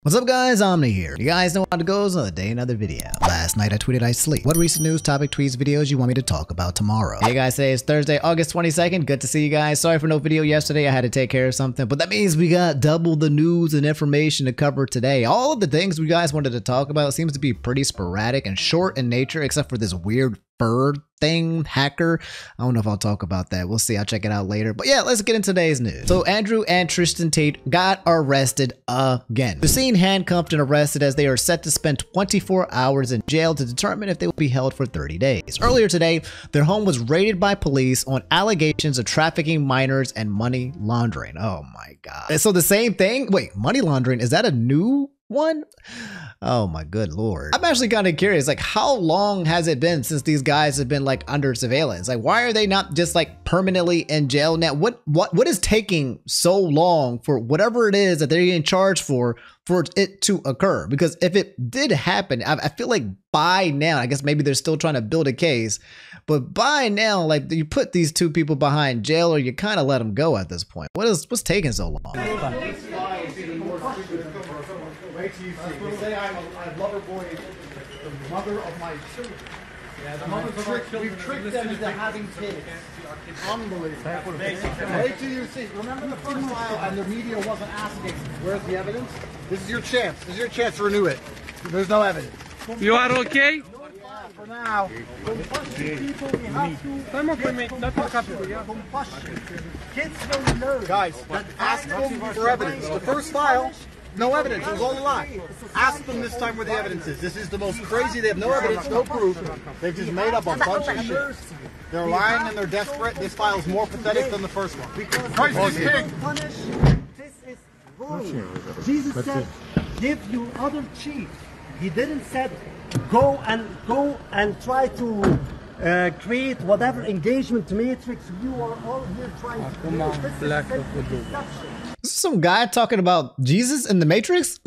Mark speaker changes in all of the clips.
Speaker 1: What's up guys, Omni here. You guys know how it goes, another day, another video. Last night I tweeted I sleep. What recent news, topic, tweets, videos you want me to talk about tomorrow? Hey guys, today is Thursday, August 22nd. Good to see you guys. Sorry for no video yesterday, I had to take care of something, but that means we got double the news and information to cover today. All of the things we guys wanted to talk about seems to be pretty sporadic and short in nature, except for this weird bird thing, hacker. I don't know if I'll talk about that. We'll see. I'll check it out later. But yeah, let's get into today's news. So Andrew and Tristan Tate got arrested again. They're seen handcuffed and arrested as they are set to spend 24 hours in jail to determine if they will be held for 30 days. Earlier today, their home was raided by police on allegations of trafficking minors and money laundering. Oh my God. So the same thing? Wait, money laundering, is that a new one? Oh my good lord. I'm actually kind of curious, like how long has it been since these guys have been like under surveillance? Like why are they not just like permanently in jail now? What is taking so long for whatever it is that they're getting charged for it to occur? Because if it did happen, I feel like by now, I guess maybe they're still trying to build a case, but by now, like you put these two people behind jail or you kind of let them go at this point. What's taking so long?
Speaker 2: Wait till you see. They say I'm a lover boy, the mother of my children. Yeah, the mother of our children. We tricked them into having kids. Unbelievable. Wait till you see. Remember the first file and the media wasn't asking, where's the evidence? This is your chance. This is your chance to renew it. There's no evidence.
Speaker 3: You are okay?
Speaker 2: Yeah, for now. Kids don't know. Guys, ask them for evidence. The first file, no evidence. It was all a lie. Ask them this time where the evidence is. This is the most crazy. They have no evidence, no proof. They've just made up a bunch of shit. They're lying and they're desperate. This file is more pathetic than the first one. Because Christ is king.
Speaker 4: This is wrong. Jesus said, give you other cheat. He didn't say go and try to create whatever engagement matrix you are all here trying to do.
Speaker 1: This is some guy talking about Jesus in the Matrix?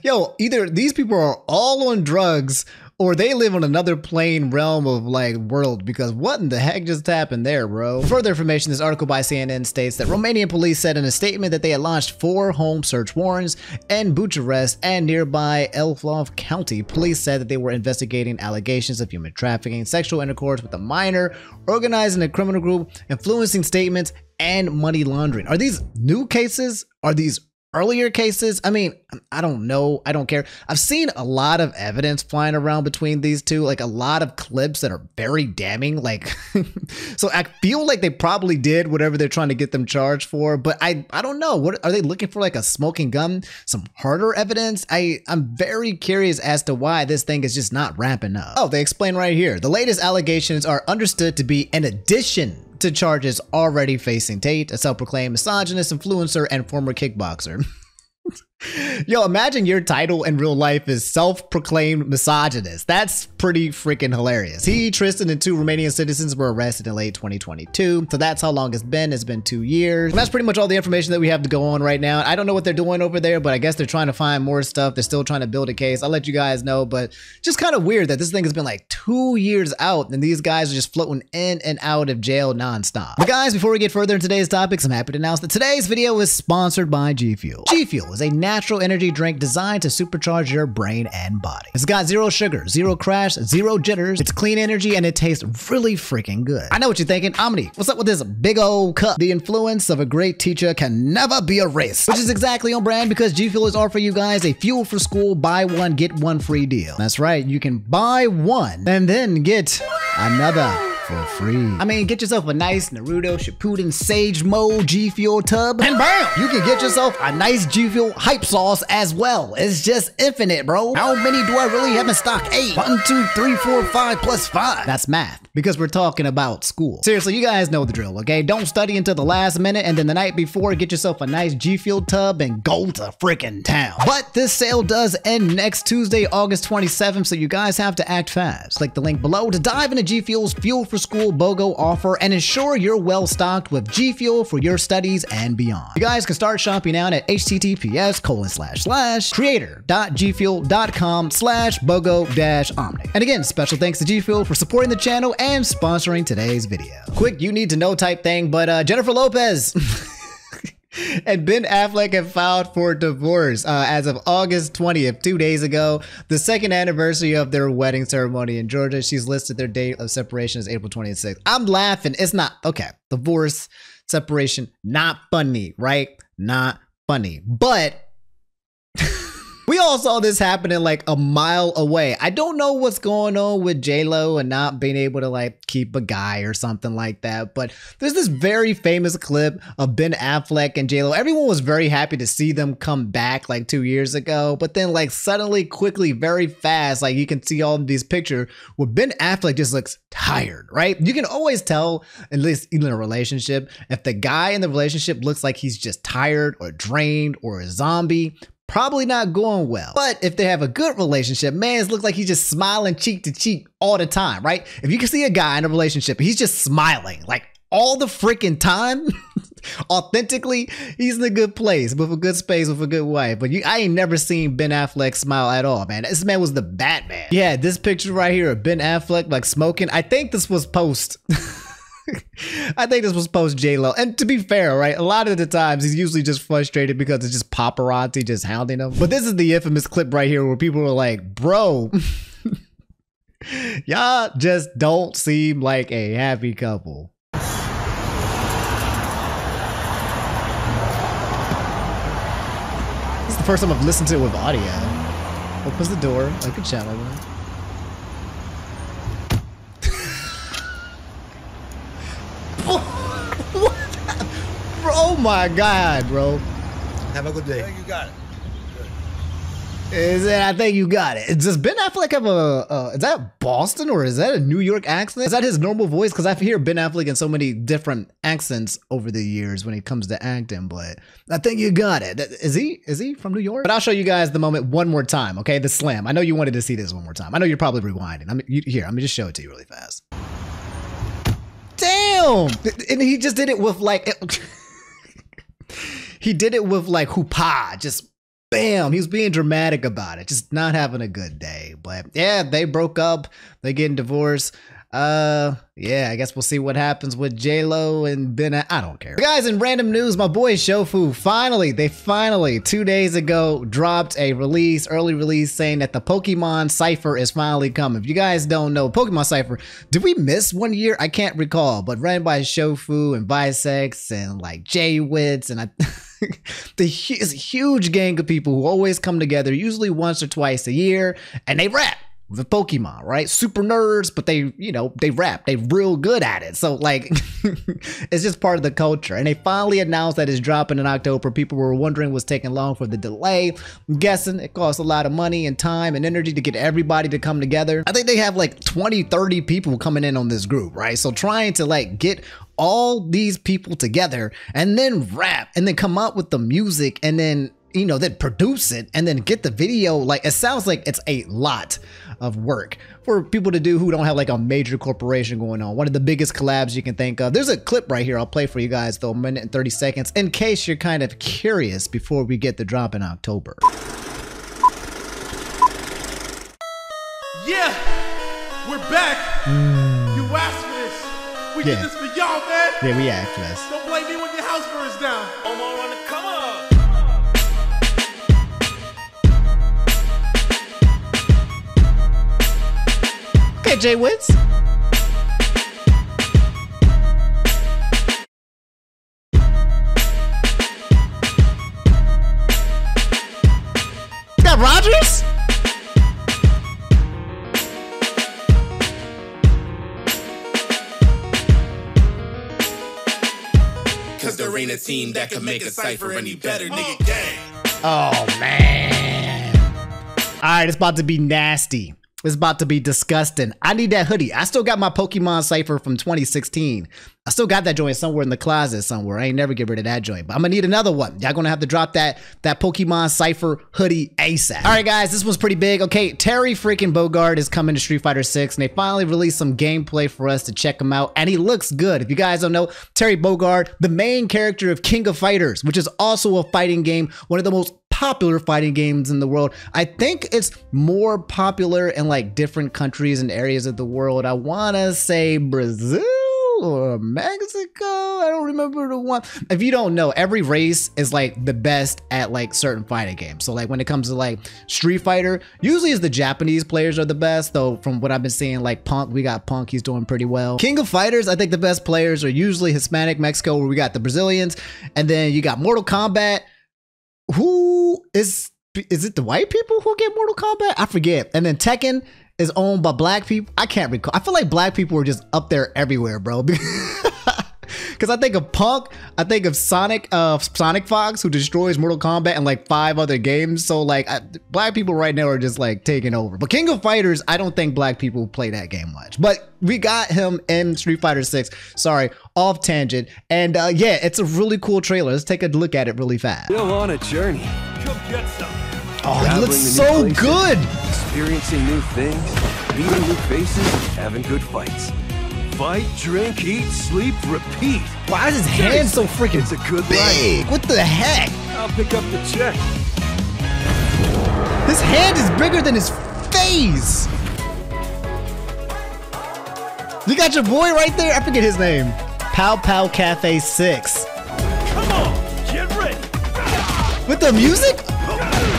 Speaker 1: Yo, either these people are all on drugs or they live on another plane realm of like world, because what in the heck just happened there, bro? Further information, this article by CNN states that Romanian police said in a statement that they had launched 4 home search warrants in Bucharest and nearby Elflov County. Police said that they were investigating allegations of human trafficking, sexual intercourse with a minor, organizing a criminal group, influencing statements, and money laundering. Are these new cases? Are these earlier cases? I mean, I don't know. I don't care. I've seen a lot of evidence flying around between these two, like a lot of clips that are very damning. Like, so I feel like they probably did whatever they're trying to get them charged for, but I don't know. What are they looking for? Like a smoking gun, some harder evidence? I'm very curious as to why this thing is just not ramping up. Oh, they explain right here. The latest allegations are understood to be in addition to charges already facing Tate, a self-proclaimed misogynist influencer and former kickboxer. Yo, imagine your title in real life is self-proclaimed misogynist. That's pretty freaking hilarious. He, Tristan, and 2 Romanian citizens were arrested in late 2022. So that's how long it's been. It's been 2 years. And that's pretty much all the information that we have to go on right now. I don't know what they're doing over there, but I guess they're trying to find more stuff. They're still trying to build a case. I'll let you guys know, but just kind of weird that this thing has been like 2 years out and these guys are just floating in and out of jail nonstop. But guys, before we get further into today's topics, I'm happy to announce that today's video is sponsored by G Fuel. G Fuel is a natural energy drink designed to supercharge your brain and body. It's got 0 sugar, 0 crash, 0 jitters. It's clean energy and it tastes really freaking good. I know what you're thinking. Omni, what's up with this big old cup? The influence of a great teacher can never be erased, which is exactly on brand because G Fuel is offering you guys a fuel for school buy one get one free deal. That's right, you can buy one and then get another for free. I mean, get yourself a nice Naruto Shippuden Sage Mode G Fuel tub, and bam! You can get yourself a nice G Fuel hype sauce as well. It's just infinite, bro. How many do I really have in stock? 8. 1, 2, 3, 4, 5 plus 5. That's math, because we're talking about school. Seriously, you guys know the drill, okay? Don't study until the last minute, and then the night before, get yourself a nice G Fuel tub and go to freaking town. But this sale does end next Tuesday, August 27th, so you guys have to act fast. Click the link below to dive into G Fuel's Fuel for School BOGO offer and ensure you're well stocked with G Fuel for your studies and beyond. You guys can start shopping out at https://creator.gfuel.com/BOGO-Omni. And again, special thanks to G Fuel for supporting the channel and sponsoring today's video. Quick, you need to know type thing, but Jennifer Lopez And Ben Affleck have filed for divorce as of August 20th, 2 days ago, the second anniversary of their wedding ceremony in Georgia. She's listed their date of separation as April 26th. I'm laughing. It's not, okay, divorce, separation, not funny, right? Not funny. But we all saw this happening like a mile away. I don't know what's going on with J-Lo and not being able to like keep a guy or something like that. But there's this very famous clip of Ben Affleck and J-Lo. Everyone was very happy to see them come back like 2 years ago. But then like suddenly, quickly, very fast, like you can see all of these pictures where Ben Affleck just looks tired, right? You can always tell, at least in a relationship, if the guy in the relationship looks like he's just tired or drained or a zombie, probably not going well. But if they have a good relationship, man, it looks like he's just smiling cheek to cheek all the time, right? If you can see a guy in a relationship, he's just smiling like all the freaking time, authentically, he's in a good place with a good space with a good wife. But I ain't never seen Ben Affleck smile at all, man. This man was the Batman. Yeah, this picture right here of Ben Affleck like smoking. I think this was post. I think this was post J-Lo. And to be fair, right, a lot of the times he's usually just frustrated because it's just paparazzi just hounding him. But this is the infamous clip right here where people are like, bro, y'all just don't seem like a happy couple. This is the first time I've listened to it with audio. Opens the door like a gentleman. Oh my God, bro.
Speaker 2: Have a good day.
Speaker 3: I think you got it.
Speaker 1: I think you got it. Does Ben Affleck have a, is that Boston or is that a New York accent? Is that his normal voice? Because I hear Ben Affleck in so many different accents over the years when it comes to acting, but I think you got it. Is he from New York? But I'll show you guys the moment one more time, okay? The slam. I know you wanted to see this one more time. I know you're probably rewinding. Here, let me just show it to you really fast. Damn! And he just did it with like... He did it with like hoopah, just bam. He was being dramatic about it, just not having a good day. But yeah, they broke up. They're getting divorced. Yeah, I guess we'll see what happens with J-Lo and Ben. I don't care. Guys, in random news, my boy Shofu finally 2 days ago dropped a early release saying that the Pokemon Cypher is finally coming. If you guys don't know, Pokemon Cypher, did we miss 1 year? I can't recall, but ran by Shofu and Bisex and like J-Wits and it's a huge gang of people who always come together, usually once or twice a year, and they rap with Pokemon, right? Super nerds, but they, you know, they rap. They real good at it. So like, it's just part of the culture. And they finally announced that it's dropping in October. People were wondering what's taking long for the delay. I'm guessing it costs a lot of money and time and energy to get everybody to come together. I think they have like 20, 30 people coming in on this group, right? So trying to like get all these people together and then rap and then come up with the music and then, you know, then produce it and then get the video. Like, it sounds like it's a lot of work for people to do who don't have like a major corporation going on. One of the biggest collabs you can think of. There's a clip right here I'll play for you guys though, 1 minute and 30 seconds, in case you're kind of curious before we get the drop in October.
Speaker 3: Yeah, we're back. You asked for this. We did this for y'all, man.
Speaker 1: Yeah, we asked for this.
Speaker 3: Don't blame me when your house burns down. Omar on the come on.
Speaker 1: Okay, J-Wits. Got Rogers?
Speaker 3: Cause there ain't a team that can make a Cypher any better, nigga gang.
Speaker 1: Oh, man. All right, it's about to be nasty. It's about to be disgusting. I need that hoodie. I still got my Pokemon Cypher from 2016. I still got that joint somewhere in the closet somewhere. I ain't never get rid of that joint, but I'm gonna need another one. Y'all gonna have to drop that Pokemon Cypher hoodie ASAP. All right, guys, this one's pretty big. Okay, Terry freaking Bogard is coming to Street Fighter 6, and they finally released some gameplay for us to check him out, and he looks good. If you guys don't know, Terry Bogard, the main character of King of Fighters, which is also a fighting game, one of the most popular fighting games in the world. I think it's more popular in like different countries and areas of the world. I wanna say Brazil, or Mexico. I don't remember the one. If you don't know, every race is like the best at like certain fighting games. So like when it comes to like Street Fighter, usually is the Japanese players are the best, though from what I've been seeing, like Punk, we got Punk, he's doing pretty well. King of Fighters, I think the best players are usually Hispanic, Mexico, where we got the Brazilians, and then you got Mortal Kombat. Who is it the white people who get Mortal Kombat? I forget. And then Tekken is owned by black people. I can't recall. I feel like black people are just up there everywhere, bro. Because I think of Punk, I think of Sonic Fox, who destroys Mortal Kombat and like 5 other games. So like black people right now are just like taking over. But King of Fighters, I don't think black people play that game much. But we got him in Street Fighter 6. Sorry, off tangent. And yeah, it's a really cool trailer. Let's take a look at it really fast.
Speaker 5: Still on a journey.
Speaker 3: Come get some.
Speaker 1: Oh, it looks so good.
Speaker 5: Experiencing new things, meeting new faces, having good fights. Fight, drink, eat, sleep, repeat.
Speaker 1: Why is his hand so freaking
Speaker 5: It's a good
Speaker 1: big?
Speaker 5: life.
Speaker 1: What the heck?
Speaker 5: I'll pick up the check.
Speaker 1: His hand is bigger than his face. You got your boy right there. I forget his name. Pow Pow Cafe 6.
Speaker 3: Come on, get ready.
Speaker 1: With the music?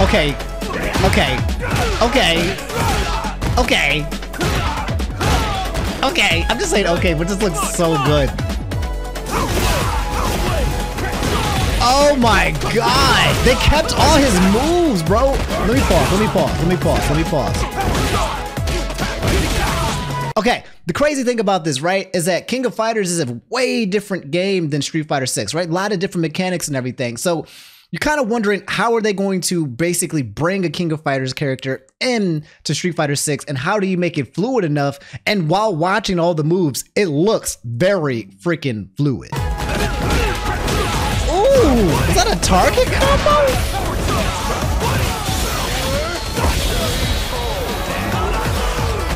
Speaker 1: Okay. Okay. Okay. Okay. Okay. I'm just saying okay, but this looks so good. Oh my god! They kept all his moves, bro. Let me pause. Let me pause. Let me pause. Let me pause. Okay, the crazy thing about this, right, is that King of Fighters is a way different game than Street Fighter 6, right? A lot of different mechanics and everything. So you're kind of wondering, how are they going to basically bring a King of Fighters character into Street Fighter 6, and how do you make it fluid enough? And while watching all the moves, it looks very freaking fluid. Ooh, is that a target combo?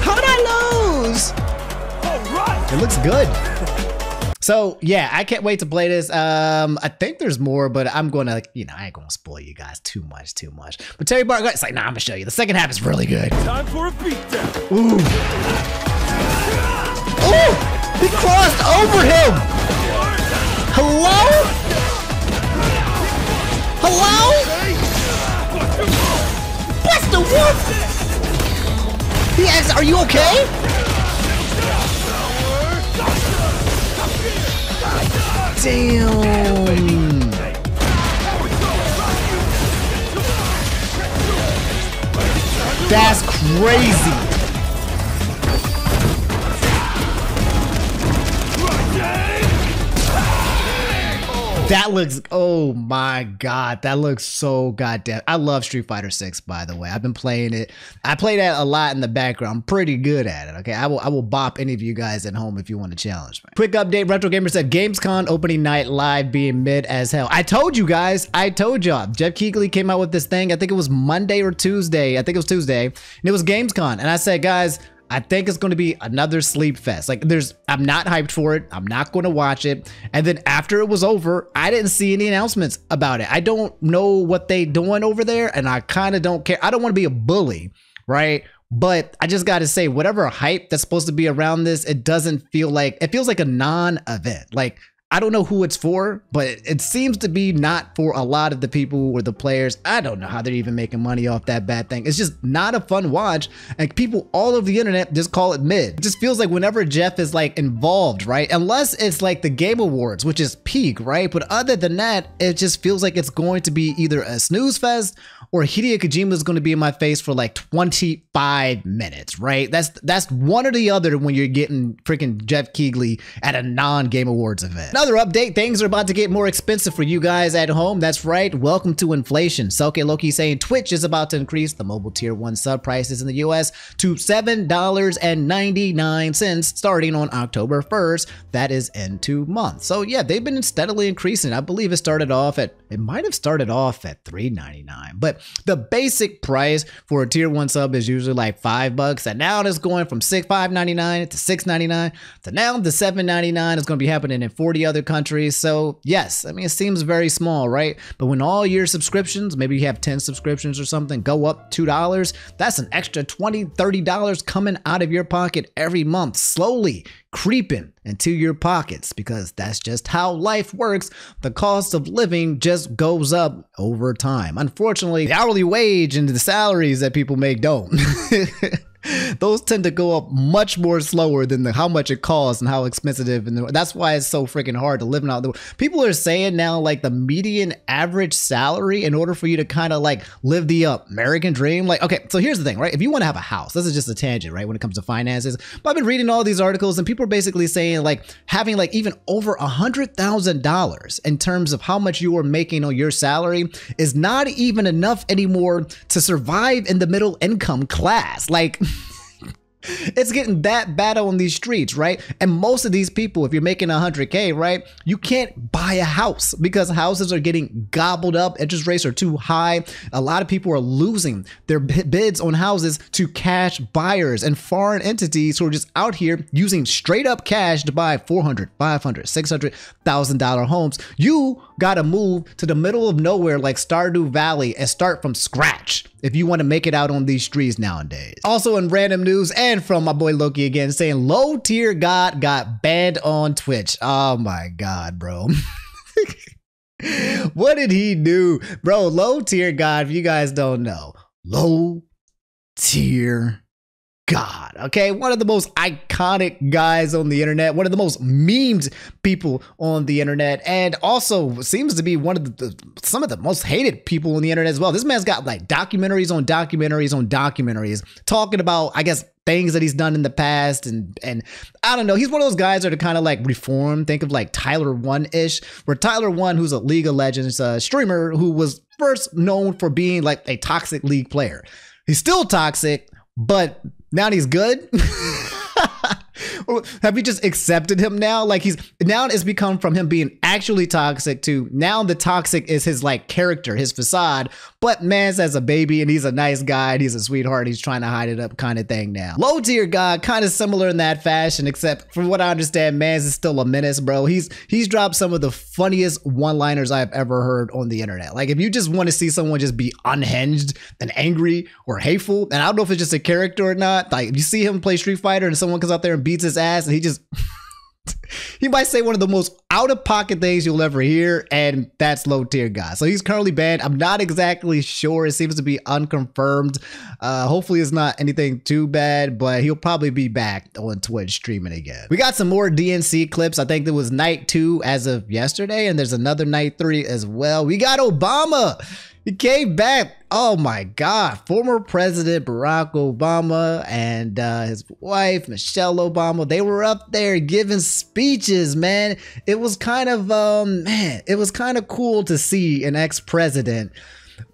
Speaker 1: How did I lose? It looks good. So yeah, I can't wait to play this. I think there's more, but I'm gonna, I ain't gonna spoil you guys too much. But Terry Bogard, it's like, nah, I'm gonna show you. The second half is really good.
Speaker 3: Time for a beatdown.
Speaker 1: Ooh. Ooh! He crossed over him! Hello? Hello? What's the whoop? He asked, are you okay? Damn. That's crazy. That looks, oh my god, that looks so goddamn. I love Street Fighter 6, by the way. I've been playing it. I play that a lot in the background. I'm pretty good at it, okay? I will bop any of you guys at home if you want to challenge me. Quick update, Retro Gamer said Gamescom opening night live being mid as hell. I told you guys, I told y'all. Jeff Keighley came out with this thing, I think it was Monday or Tuesday. I think it was Tuesday, and it was Gamescom. And I said, guys, I think it's going to be another sleep fest. Like I'm not hyped for it. I'm not going to watch it. And then after it was over, I didn't see any announcements about it. I don't know what they doing over there, and I kind of don't care. I don't want to be a bully, right? But I just got to say, whatever hype that's supposed to be around this, it doesn't feel like, it feels like a non-event. Like, I don't know who it's for, but it seems to be not for a lot of the people or the players. I don't know how they're even making money off that bad thing. It's just not a fun watch, and people all over the internet just call it mid. It just feels like whenever Jeff is like involved, right? Unless it's like the Game Awards, which is peak, right? But other than that, it just feels like it's going to be either a snooze fest or Hideo Kojima is going to be in my face for like 25 minutes, right? That's one or the other when you're getting freaking Jeff Keighley at a non-Game Awards event. Another update, things are about to get more expensive for you guys at home. That's right, welcome to inflation. Selke Loki saying Twitch is about to increase the mobile tier 1 sub prices in the US to $7.99 starting on October 1st. That is in 2 months. So yeah, they've been steadily increasing. I believe it might have started off at $3.99, but the basic price for a tier 1 sub is usually like $5, and now it's going from $5.99 to $6.99 to now the $7.99 is going to be happening in 40 many other countries. So yes, I mean, it seems very small, right? But when all your subscriptions, maybe you have 10 subscriptions or something, go up $2, that's an extra $20, $30 coming out of your pocket every month, slowly creeping into your pockets, because that's just how life works. The cost of living just goes up over time. Unfortunately, the hourly wage and the salaries that people make don't. Those tend to go up much more slower than how much it costs and how expensive. And that's why it's so freaking hard to live now. People are saying now, like, the median average salary, in order for you to kind of like live the American dream. Like, okay, so here's the thing, right? If you want to have a house, this is just a tangent, right? When it comes to finances, but I've been reading all these articles and people are basically saying like having like even over $100,000 in terms of how much you are making on your salary is not even enough anymore to survive in the middle income class. Like, it's getting that bad on these streets, right? And most of these people, if you're making 100K, right, you can't buy a house because houses are getting gobbled up. Interest rates are too high. A lot of people are losing their bids on houses to cash buyers and foreign entities who are just out here using straight up cash to buy $400,000, $500,000, $600,000 homes. You got to move to the middle of nowhere like Stardew Valley and start from scratch if you want to make it out on these streets nowadays. Also in random news, and from my boy Loki again, saying LowTierGod got banned on Twitch. Oh my God, bro. What did he do? Bro, LowTierGod, if you guys don't know, LowTierGod, okay? One of the most iconic guys on the internet, one of the most memed people on the internet, and also seems to be one of some of the most hated people on the internet as well. This man's got like documentaries on documentaries on documentaries talking about, I guess, things that he's done in the past, and I don't know, he's one of those guys that are kind of like reformed. Think of like Tyler One-ish, where Tyler One, who's a League of Legends streamer who was first known for being like a toxic League player. He's still toxic, but now he's good. Have you just accepted him now? Like now it's become from him being actually toxic to now the toxic is his like character, his facade. But man's as a baby and he's a nice guy and he's a sweetheart. He's trying to hide it up kind of thing now. LowTierGod kind of similar in that fashion, except from what I understand, man's is still a menace, bro. He's dropped some of the funniest one-liners I've ever heard on the internet. Like if you just want to see someone just be unhinged and angry or hateful, and I don't know if it's just a character or not. Like if you see him play Street Fighter and someone comes out there and beats his ass and he just he might say one of the most out-of-pocket things you'll ever hear, and that's LowTierGod. So he's currently banned. I'm not exactly sure. It seems to be unconfirmed. Hopefully it's not anything too bad, but he'll probably be back on Twitch streaming again. We got some more DNC clips. I think there was night 2 as of yesterday, and there's another night 3 as well. We got Obama. He came back. Oh my God. Former President Barack Obama and his wife, Michelle Obama, they were up there giving speeches, man. It was kind of, it was kind of cool to see an ex-president.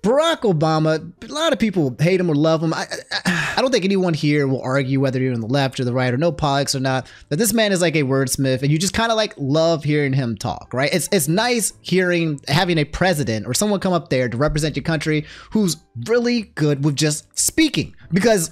Speaker 1: Barack Obama, a lot of people hate him or love him. I don't think anyone here will argue whether you're on the left or the right or no politics or not, that this man is like a wordsmith and you just kind of like love hearing him talk, right? It's nice having a president or someone come up there to represent your country who's really good with just speaking, because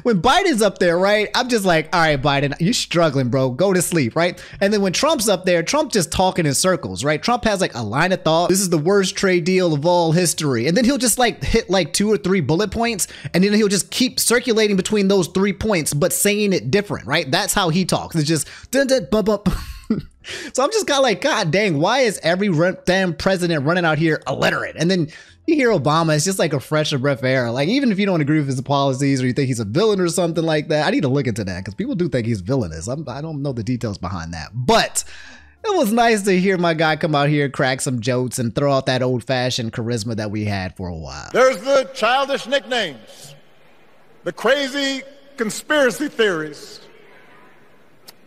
Speaker 1: when Biden's up there, right, I'm just like, all right, Biden, you're struggling, bro. Go to sleep, right? And then when Trump's up there, Trump just talking in circles, right? Trump has like a line of thought. This is the worst trade deal of all history. And then he'll just like hit like 2 or 3 bullet points. And then he'll just keep circulating between those 3 points, but saying it different, right? That's how he talks. It's just dun, dun, bump, bump. So I'm just kind of like, God dang, why is every damn president running out here illiterate? And then you hear Obama, it's just like a fresh breath of air. Like, even if you don't agree with his policies or you think he's a villain or something like that, I need to look into that because people do think he's villainous. I don't know the details behind that. But it was nice to hear my guy come out here, crack some jokes, and throw out that old-fashioned charisma that we had for a while.
Speaker 6: There's the childish nicknames, the crazy conspiracy theories,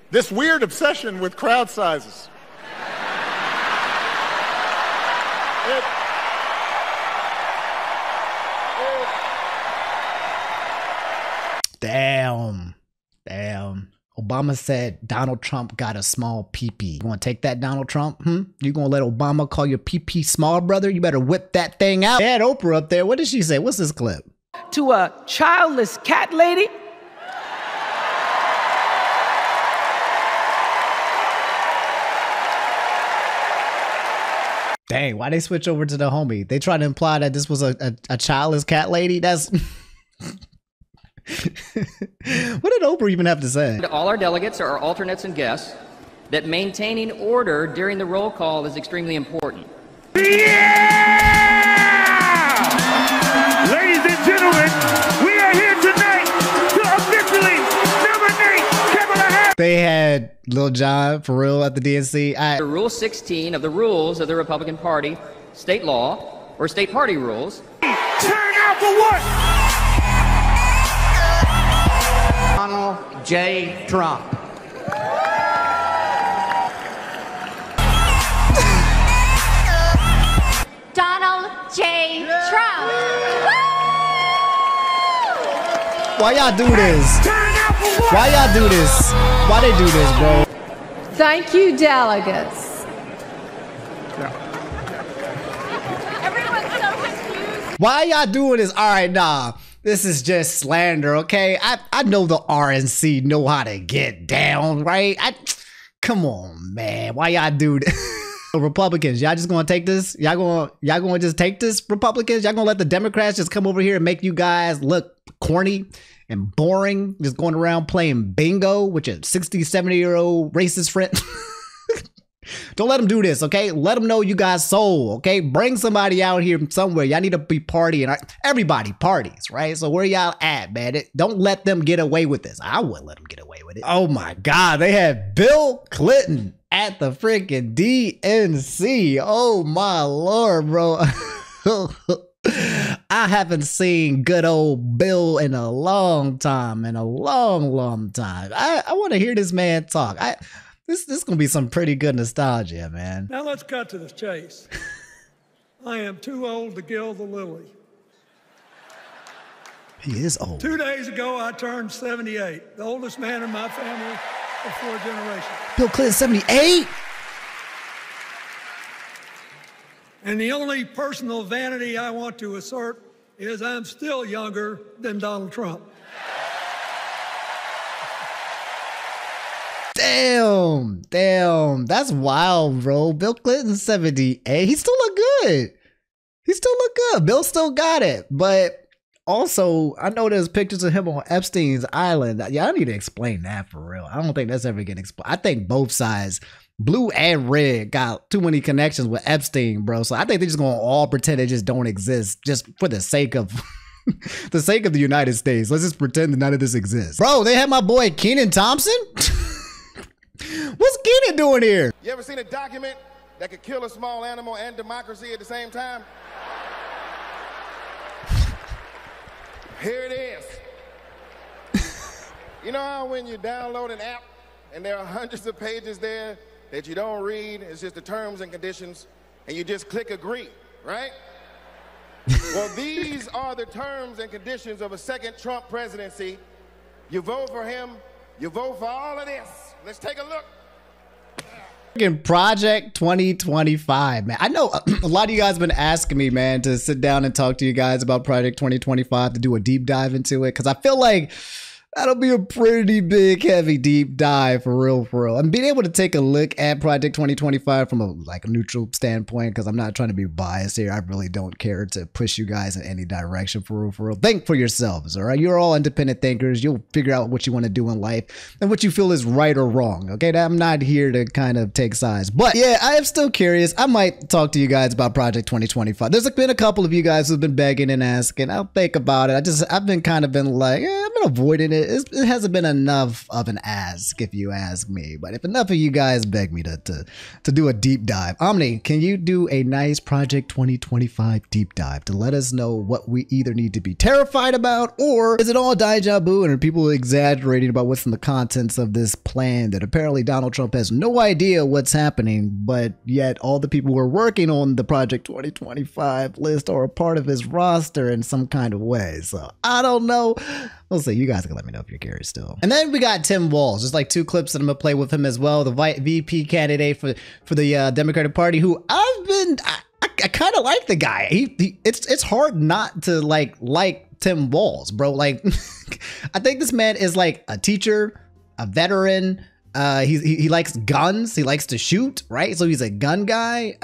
Speaker 6: this weird obsession with crowd sizes.
Speaker 1: Damn. Obama said Donald Trump got a small pee-pee. You want to take that, Donald Trump? You gonna let Obama call your pee-pee small, brother? You better whip that thing out. They had Oprah up there. What did she say? What's this clip?
Speaker 7: To a childless cat lady.
Speaker 1: Dang, why they switch over to the homie? They try to imply that this was a childless cat lady? That's... What did Oprah even have to say?
Speaker 8: To all our delegates, our alternates, and guests, that maintaining order during the roll call is extremely important.
Speaker 3: Yeah! Ladies and gentlemen, we are here tonight to officially nominate Kamala Harris.
Speaker 1: They had Lil Jon for real at the DNC.
Speaker 8: Under Rule 16 of the rules of the Republican Party, state law, or state party rules.
Speaker 3: Turn out for what?
Speaker 2: Donald J. Trump.
Speaker 9: Donald J. Trump.
Speaker 1: Why y'all do this? Why y'all do this? Why they do this, bro?
Speaker 10: Thank you, delegates.
Speaker 9: Everyone's so confused.
Speaker 1: Why y'all doing this? All right, nah. This is just slander, okay? I know the RNC know how to get down, right? Come on, man. Why y'all do this? Republicans, y'all just gonna take this? Y'all gonna just take this, Republicans? Y'all gonna let the Democrats just come over here and make you guys look corny and boring, just going around playing bingo with your 60, 70-year-old racist friend? Don't let them do this, okay? Let them know you guys soul, okay? Bring somebody out here somewhere. Y'all need to be partying. Everybody parties, right? So where y'all at, man? Don't let them get away with this. I wouldn't let them get away with it. Oh my God, they had Bill Clinton at the freaking DNC. Oh my Lord, bro. I haven't seen good old Bill in a long time, I want to hear this man talk. This is going to be some pretty good nostalgia, man.
Speaker 11: Now let's cut to the chase. I am too old to gild the lily.
Speaker 1: He is old.
Speaker 11: 2 days ago, I turned 78, the oldest man in my family of 4 generations.
Speaker 1: Bill Clinton, 78?
Speaker 11: And the only personal vanity I want to assert is I'm still younger than Donald Trump.
Speaker 1: Damn, that's wild, bro. Bill Clinton, 78. He still look good. Bill still got it. But also, I know there's pictures of him on Epstein's Island. Y'all need to explain that for real. I don't think that's ever getting explained. I think both sides, blue and red, got too many connections with Epstein, bro. So I think they're just gonna all pretend they just don't exist just for the sake of the sake of the United States. Let's just pretend that none of this exists. Bro, they had my boy Kenan Thompson. What's Kenan doing here?
Speaker 12: You ever seen a document that could kill a small animal and democracy at the same time? Here it is. You know how when you download an app and there are hundreds of pages there that you don't read, it's just the terms and conditions, and you just click agree, right? Well, these are the terms and conditions of a second Trump presidency. You vote for him, you vote for all of this. Let's take a look.
Speaker 1: Project 2025, man. I know a lot of you guys have been asking me, man, to sit down and talk to you guys about Project 2025, to do a deep dive into it, because I feel like that'll be a pretty big, heavy, deep dive for real, And being able to take a look at Project 2025 from a neutral standpoint, because I'm not trying to be biased here. I really don't care to push you guys in any direction for real. Think for yourselves, all right? You're all independent thinkers. You'll figure out what you want to do in life and what you feel is right or wrong, okay? I'm not here to kind of take sides. But yeah, I am still curious. I might talk to you guys about Project 2025. There's been a couple of you guys who've been begging and asking. I'll think about it. I've been kind of been like, I've been avoiding it. It hasn't been enough of an ask, if you ask me. But if enough of you guys beg me to do a deep dive, Omni, can you do a nice Project 2025 deep dive to let us know what we either need to be terrified about, or is it all deja vu and are people exaggerating about what's in the contents of this plan that apparently Donald Trump has no idea what's happening, but yet all the people who are working on the Project 2025 list are a part of his roster in some kind of way. So I don't know. We'll see. You guys can let me know if you're curious still. And then we got Tim Walz. There's 2 clips that I'm gonna play with him as well. The VP candidate for the Democratic Party, who I kind of like the guy. It's hard not to like Tim Walz, bro. I think this man is a teacher, a veteran. He likes guns. He likes to shoot, right? So he's a gun guy.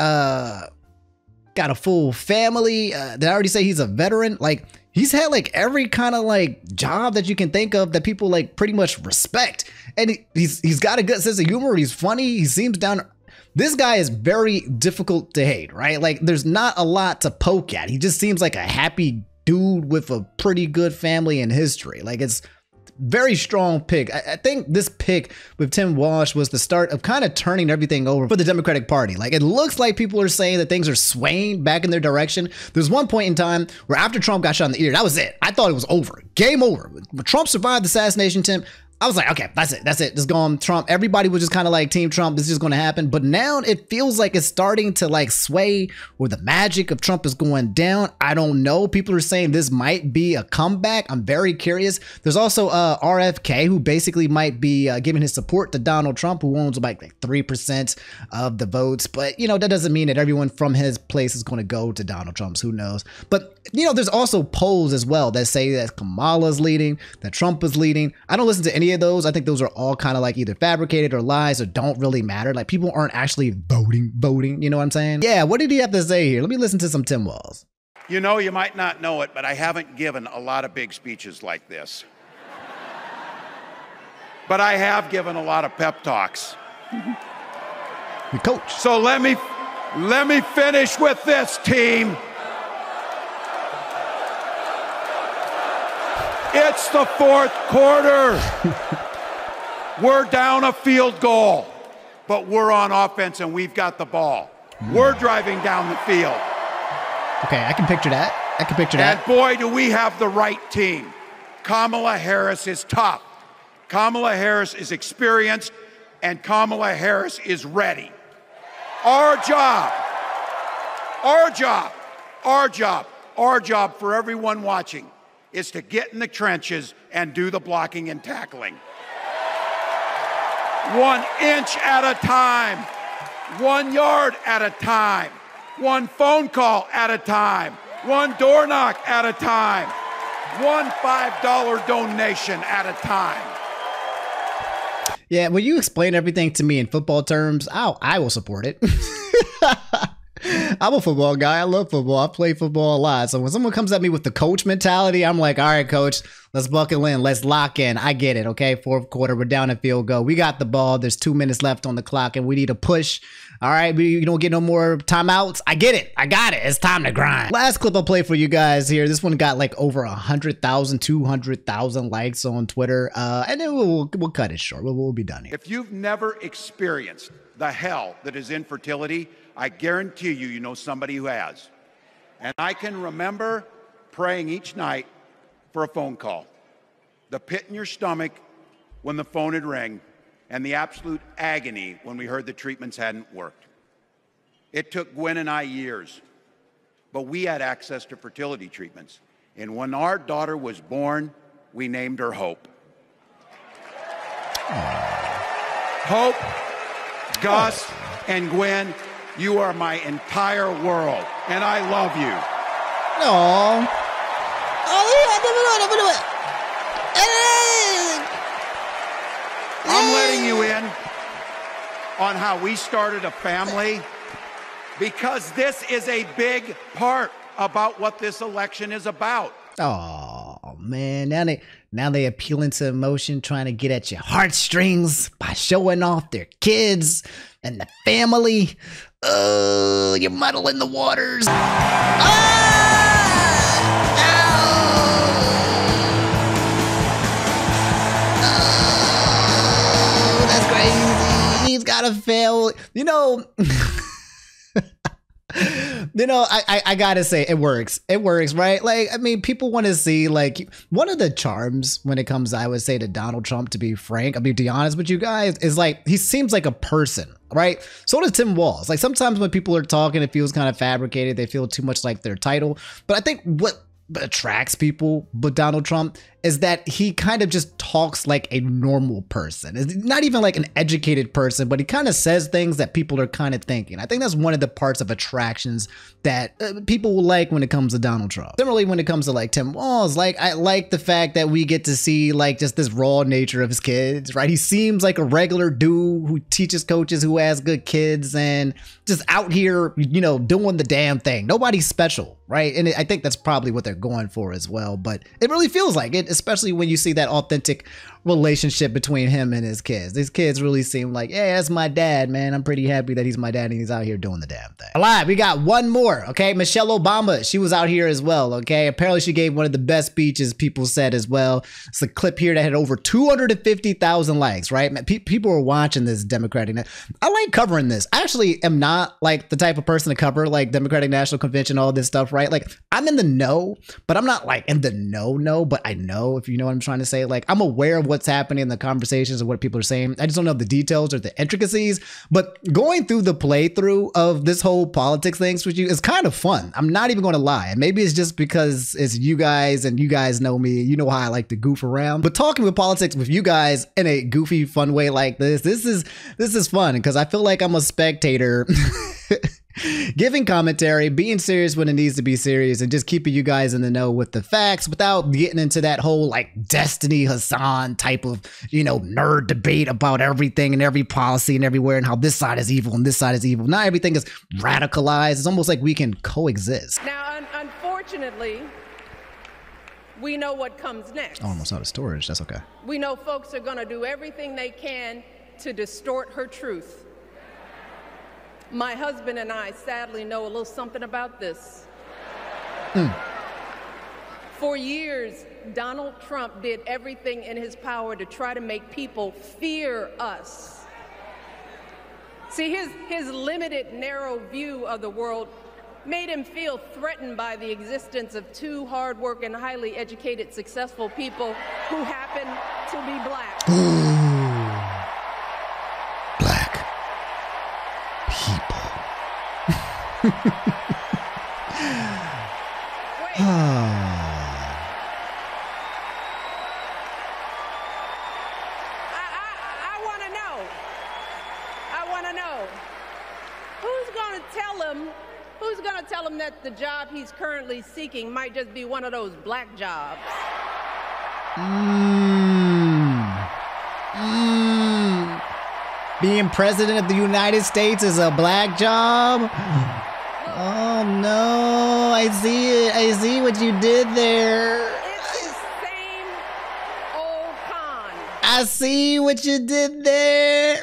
Speaker 1: got a full family. Did I already say he's a veteran? Like, he's had like every kind of like job that you can think of that people like pretty much respect. And he's got a good sense of humor. He's funny. He seems down. This guy is very difficult to hate, right? Like, there's not a lot to poke at. He just seems like a happy dude with a pretty good family and history. Like, it's very strong pick. I think this pick with Tim Walsh was the start of kind of turning everything over for the Democratic Party. Like, it looks like people are saying that things are swaying back in their direction. There's one point in time where after Trump got shot in the ear, that was it. I thought it was over. Game over. When Trump survived the assassination attempt, I was like, okay, that's it. Just go on Trump. Everybody was just kind of like Team Trump. This is just going to happen. But now it feels like it's starting to like sway, or the magic of Trump is going down. I don't know. People are saying this might be a comeback. I'm very curious. There's also RFK, who basically might be giving his support to Donald Trump, who owns about like 3% of the votes. But, you know, that doesn't mean that everyone from his place is going to go to Donald Trump's. Who knows? But, you know, there's also polls as well that say that Kamala's leading, that Trump is leading. I don't listen to any of those. I think those are all kind of like either fabricated or lies or don't really matter. Like, people aren't actually voting. You know what I'm saying? Yeah, what did he have to say here? Let me listen to some Tim Walls.
Speaker 13: You know, you might not know it, but I haven't given a lot of big speeches like this. But I have given a lot of pep talks.
Speaker 1: Your coach.
Speaker 13: So let me finish with this, team. It's the fourth quarter. We're down a field goal, but we're on offense and we've got the ball. We're driving down the field.
Speaker 1: Okay, I can picture that.
Speaker 13: And boy, do we have the right team. Kamala Harris is tough. Kamala Harris is experienced, and Kamala Harris is ready. Our job for everyone watching is to get in the trenches and do the blocking and tackling. 1 inch at a time, 1 yard at a time, 1 phone call at a time, 1 door knock at a time, 1 $5 donation at a time.
Speaker 1: Yeah, when you explain everything to me in football terms, I will support it. I'm a football guy. I love football. I play football a lot. So when someone comes at me with the coach mentality, I'm like, all right, coach, let's buckle in. Let's lock in. I get it. Okay. Fourth quarter. We're down a field goal. We got the ball. There's 2 minutes left on the clock and we need a push. All right. We don't get no more timeouts. I get it. I got it. It's time to grind. Last clip I'll play for you guys here. This one got like over 100,000, 200,000 likes on Twitter. And then we'll cut it short. We'll be done here.
Speaker 13: If you've never experienced the hell that is infertility, I guarantee you know somebody who has. And I can remember praying each night for a phone call. The pit in your stomach when the phone had rang, and the absolute agony when we heard the treatments hadn't worked. It took Gwen and I years, but we had access to fertility treatments. And when our daughter was born, we named her Hope. Hope, Gus, and Gwen, you are my entire world, and I love you.
Speaker 1: Aww.
Speaker 13: I'm letting you in on how we started a family, because this is a big part about what this election is about.
Speaker 1: Oh man, now they appealing to emotion, trying to get at your heartstrings by showing off their kids and the family. Oh, you're muddling the waters. Oh, that's crazy. He's got to fail. You know. I gotta say, it works. It works, right? Like, I mean, people want to see, like, one of the charms when it comes, I would say, to Donald Trump, to be frank, I mean, to be honest with you guys, is like, he seems like a person, right? So does Tim Walz. Like, sometimes when people are talking, it feels kind of fabricated. They feel too much like their title. But I think what attracts people but Donald Trump is that he kind of just talks like a normal person. It's not even like an educated person, but he kind of says things that people are kind of thinking. I think that's one of the parts of attractions that people will like when it comes to Donald Trump. Similarly, when it comes to like Tim Walz, like I like the fact that we get to see like just this raw nature of his kids, right? He seems like a regular dude who teaches coaches, who has good kids, and just out here, you know, doing the damn thing. Nobody's special, right? And I think that's probably what they're going for as well, but it really feels like it, especially when you see that authentic relationship between him and his kids. These kids really seem like, hey, that's my dad, man. I'm pretty happy that he's my dad and he's out here doing the damn thing. Alive, we got one more, okay? Michelle Obama, she was out here as well, okay? Apparently she gave one of the best speeches, people said as well. It's a clip here that had over 250,000 likes, right? People were watching this Democratic. I like covering this. I actually am not like the type of person to cover like Democratic National Convention, all this stuff, right? Like I'm in the know, but I'm not like in the no, but I know, if you know what I'm trying to say. Like I'm aware of what's happening in the conversations and what people are saying. I just don't know the details or the intricacies, but going through the playthrough of this whole politics things with you is kind of fun. I'm not even going to lie. And maybe it's just because it's you guys and you guys know me, you know how I like to goof around, but talking with politics with you guys in a goofy, fun way like this is fun because I feel like I'm a spectator giving commentary, being serious when it needs to be serious, and just keeping you guys in the know with the facts without getting into that whole like Destiny Hassan type of, you know, nerd debate about everything and every policy and everywhere and how this side is evil and this side is evil. Not everything is radicalized. It's almost like we can coexist.
Speaker 14: Now, unfortunately, we know what comes next.
Speaker 1: Oh, almost out of storage. That's okay.
Speaker 14: We know folks are going to do everything they can to distort her truth. My husband and I sadly know a little something about this. For years, Donald Trump did everything in his power to try to make people fear us. See, his limited, narrow view of the world made him feel threatened by the existence of two hardworking, highly educated, successful people who happen to be black.
Speaker 1: Black people.
Speaker 14: I want to know. Who's going to tell him that the job he's currently seeking might just be one of those black jobs?
Speaker 1: Being president of the United States is a black job? Oh no, I see it. I see what you did there.
Speaker 14: It's the same old con.
Speaker 1: I see what you did there.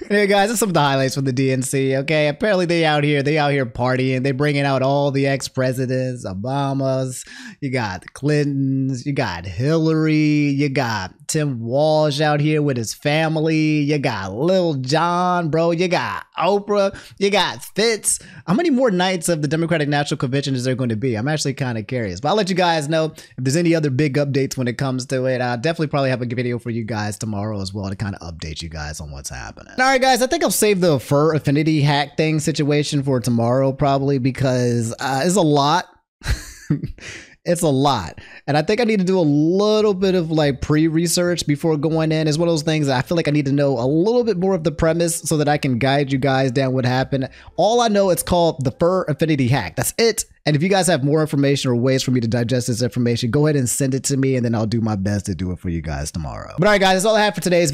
Speaker 1: Hey guys, that's some of the highlights from the DNC, okay? Apparently they out here partying. They bringing out all the ex-presidents, Obamas. You got the Clintons. You got Hillary. You got Tim Walz out here with his family. You got Lil Jon, bro. You got Oprah. You got Fitz. How many more nights of the Democratic National Convention is there going to be? I'm actually kind of curious. But I'll let you guys know if there's any other big updates when it comes to it. I'll definitely probably have a video for you guys tomorrow as well to kind of update you guys on what's happening. All right, guys, I think I'll save the fur affinity hack thing situation for tomorrow probably because it's a lot. It's a lot. And I think I need to do a little bit of like pre-research before going in. It's one of those things that I feel like I need to know a little bit more of the premise so that I can guide you guys down what happened. All I know, it's called the fur affinity hack. That's it. And if you guys have more information or ways for me to digest this information, go ahead and send it to me and then I'll do my best to do it for you guys tomorrow. But all right, guys, that's all I have for today's video.